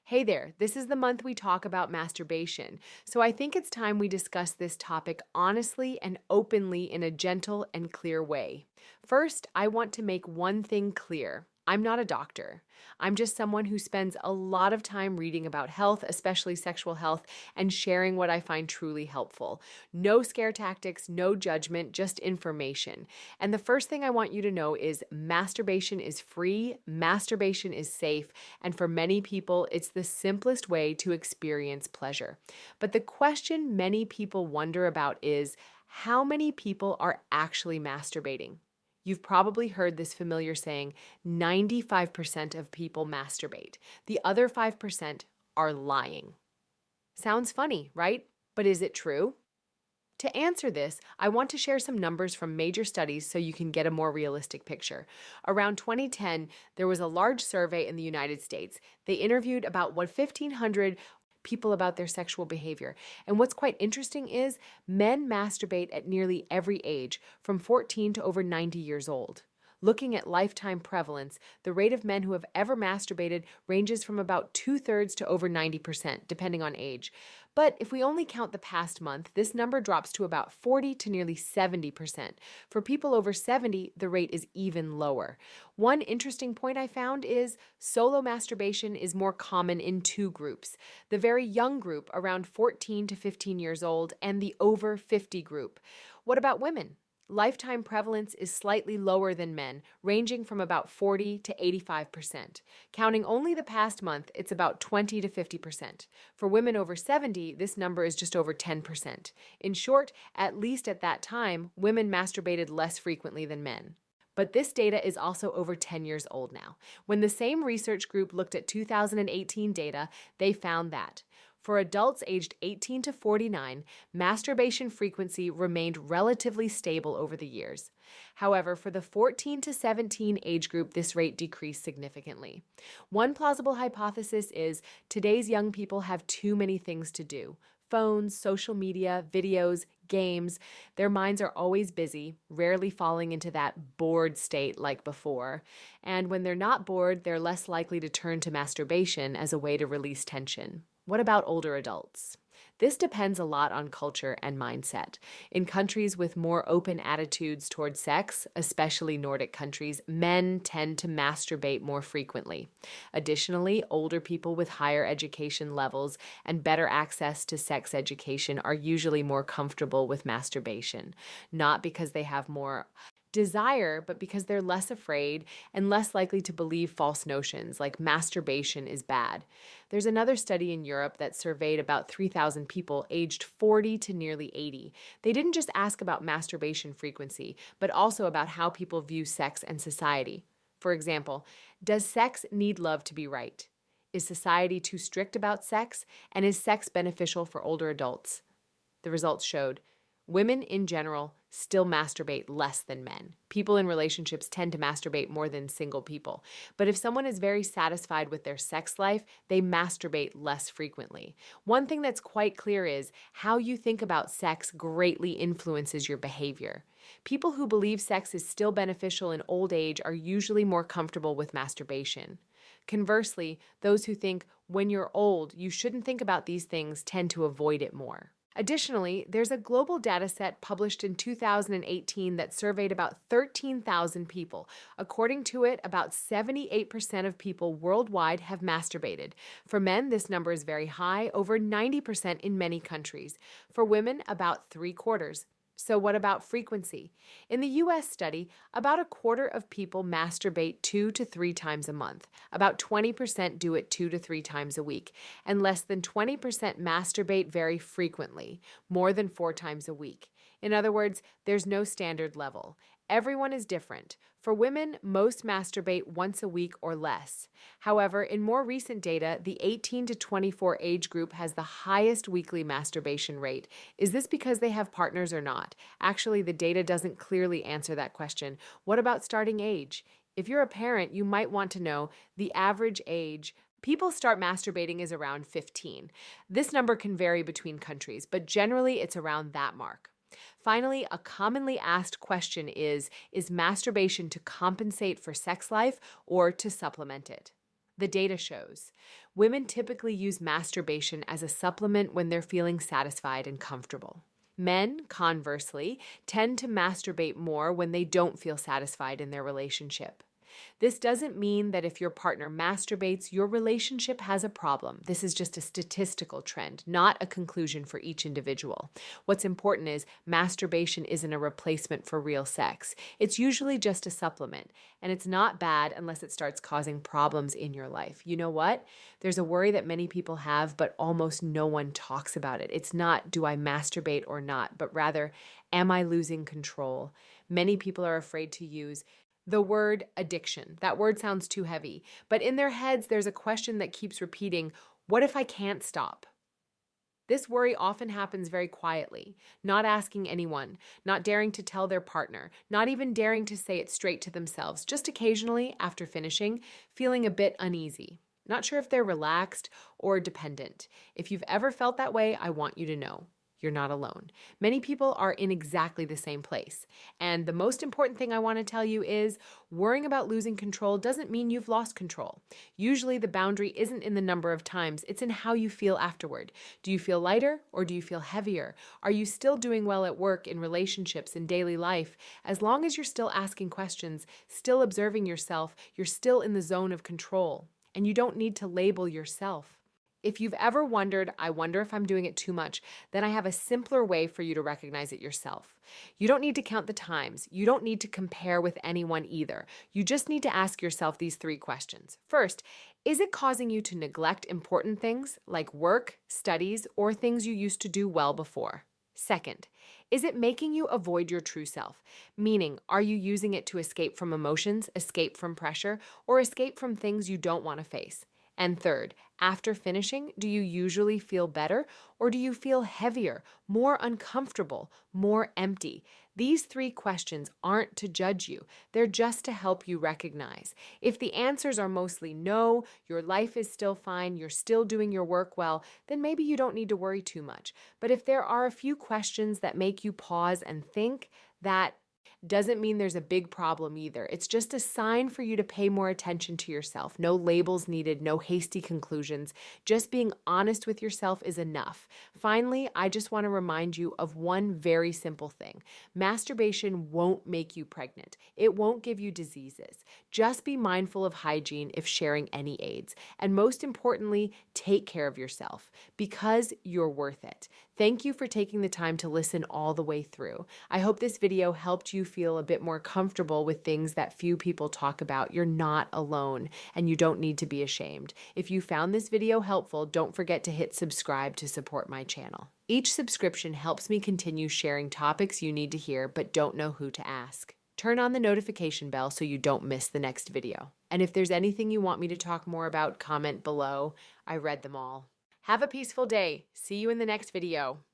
Hey there, this is the month we talk about masturbation, so I think it's time we discuss this topic honestly and openly in a gentle and clear way. First, I want to make one thing clear. I'm not a doctor. I'm just someone who spends a lot of time reading about health, especially sexual health, and sharing what I find truly helpful. No scare tactics, no judgment, just information. And the first thing I want you to know is masturbation is free, masturbation is safe, and for many people, it's the simplest way to experience pleasure. But the question many people wonder about is how many people are actually masturbating? You've probably heard this familiar saying 95% of people masturbate. The other 5% are lying. Sounds funny, right? But is it true? To answer this, I want to share some numbers from major studies so you can get a more realistic picture. Around 2010, there was a large survey in the United States. They interviewed about 1,500 people about their sexual behavior. And what's quite interesting is men masturbate at nearly every age, from 14 to over 90 years old. Looking at lifetime prevalence, the rate of men who have ever masturbated ranges from about two-thirds to over 90%, depending on age. But if we only count the past month, this number drops to about 40 to nearly 70%. For people over 70, the rate is even lower. One interesting point I found is solo masturbation is more common in two groups: the very young group, around 14 to 15 years old, and the over 50 group. What about women? Lifetime prevalence is slightly lower than men, ranging from about 40 to 85%. Counting only the past month, it's about 20 to 50%. For women over 70, this number is just over 10%. In short, at least at that time, women masturbated less frequently than men. But this data is also over 10 years old now. When the same research group looked at 2018 data, they found that for adults aged 18 to 49, masturbation frequency remained relatively stable over the years. However, for the 14 to 17 age group, this rate decreased significantly. One plausible hypothesis is today's young people have too many things to do: phones, social media, videos, games. Their minds are always busy, rarely falling into that bored state like before. And when they're not bored, they're less likely to turn to masturbation as a way to release tension. What about older adults? This depends a lot on culture and mindset. In countries with more open attitudes toward sex, especially Nordic countries, men tend to masturbate more frequently. Additionally, older people with higher education levels and better access to sex education are usually more comfortable with masturbation, not because they have more desire, but because they're less afraid and less likely to believe false notions like masturbation is bad. There's another study in Europe that surveyed about 3,000 people aged 40 to nearly 80. They didn't just ask about masturbation frequency, but also about how people view sex and society. For example, does sex need love to be right? Is society too strict about sex? And is sex beneficial for older adults? The results showed women in general still masturbate less than men. People in relationships tend to masturbate more than single people. But if someone is very satisfied with their sex life, they masturbate less frequently. One thing that's quite clear is how you think about sex greatly influences your behavior. People who believe sex is still beneficial in old age are usually more comfortable with masturbation. Conversely, those who think when you're old, you shouldn't think about these things tend to avoid it more. Additionally, there's a global data set published in 2018 that surveyed about 13,000 people. According to it, about 78% of people worldwide have masturbated. For men, this number is very high, over 90% in many countries. For women, about three-quarters. So what about frequency? In the US study, about a quarter of people masturbate 2 to 3 times a month. About 20% do it 2 to 3 times a week. And less than 20% masturbate very frequently, more than 4 times a week. In other words, there's no standard level. Everyone is different. For women, most masturbate once a week or less. However, in more recent data, the 18 to 24 age group has the highest weekly masturbation rate. Is this because they have partners or not? Actually, the data doesn't clearly answer that question. What about starting age? If you're a parent, you might want to know the average age people start masturbating is around 15. This number can vary between countries, but generally it's around that mark. Finally, a commonly asked question is masturbation to compensate for sex life or to supplement it? The data shows Women typically use masturbation as a supplement when they're feeling satisfied and comfortable. Men, conversely, tend to masturbate more when they don't feel satisfied in their relationship. This doesn't mean that if your partner masturbates, your relationship has a problem. This is just a statistical trend, not a conclusion for each individual. What's important is masturbation isn't a replacement for real sex. It's usually just a supplement, and it's not bad unless it starts causing problems in your life. You know what? There's a worry that many people have, but almost no one talks about it. It's not, do I masturbate or not, but rather, am I losing control? Many people are afraid to use the word addiction. That word sounds too heavy, but in their heads, there's a question that keeps repeating, what if I can't stop? This worry often happens very quietly, not asking anyone, not daring to tell their partner, not even daring to say it straight to themselves, just occasionally, after finishing, feeling a bit uneasy. Not sure if they're relaxed or dependent. If you've ever felt that way, I want you to know. You're not alone. Many people are in exactly the same place. And the most important thing I want to tell you is worrying about losing control doesn't mean you've lost control. Usually the boundary isn't in the number of times, it's in how you feel afterward. Do you feel lighter or do you feel heavier? Are you still doing well at work, in relationships, in daily life? As long as you're still asking questions, still observing yourself, you're still in the zone of control. And you don't need to label yourself. If you've ever wondered, I wonder if I'm doing it too much, then I have a simpler way for you to recognize it yourself. You don't need to count the times. You don't need to compare with anyone either. You just need to ask yourself these 3 questions. First, is it causing you to neglect important things like work, studies, or things you used to do well before? Second, is it making you avoid your true self? Meaning, are you using it to escape from emotions, escape from pressure, or escape from things you don't want to face? And third, after finishing, do you usually feel better or do you feel heavier, more uncomfortable, more empty? These 3 questions aren't to judge you. They're just to help you recognize. If the answers are mostly no, your life is still fine, you're still doing your work well, then maybe you don't need to worry too much. But if there are a few questions that make you pause and think, that doesn't mean there's a big problem either. It's just a sign for you to pay more attention to yourself. No labels needed, no hasty conclusions. Just being honest with yourself is enough. Finally, I just want to remind you of one very simple thing. Masturbation won't make you pregnant. It won't give you diseases. Just be mindful of hygiene if sharing any aids. And most importantly, take care of yourself because you're worth it. Thank you for taking the time to listen all the way through. I hope this video helped you feel a bit more comfortable with things that few people talk about. You're not alone, and you don't need to be ashamed. If you found this video helpful, don't forget to hit subscribe to support my channel. Each subscription helps me continue sharing topics you need to hear but don't know who to ask. Turn on the notification bell so you don't miss the next video. And if there's anything you want me to talk more about, comment below. I read them all. Have a peaceful day. See you in the next video.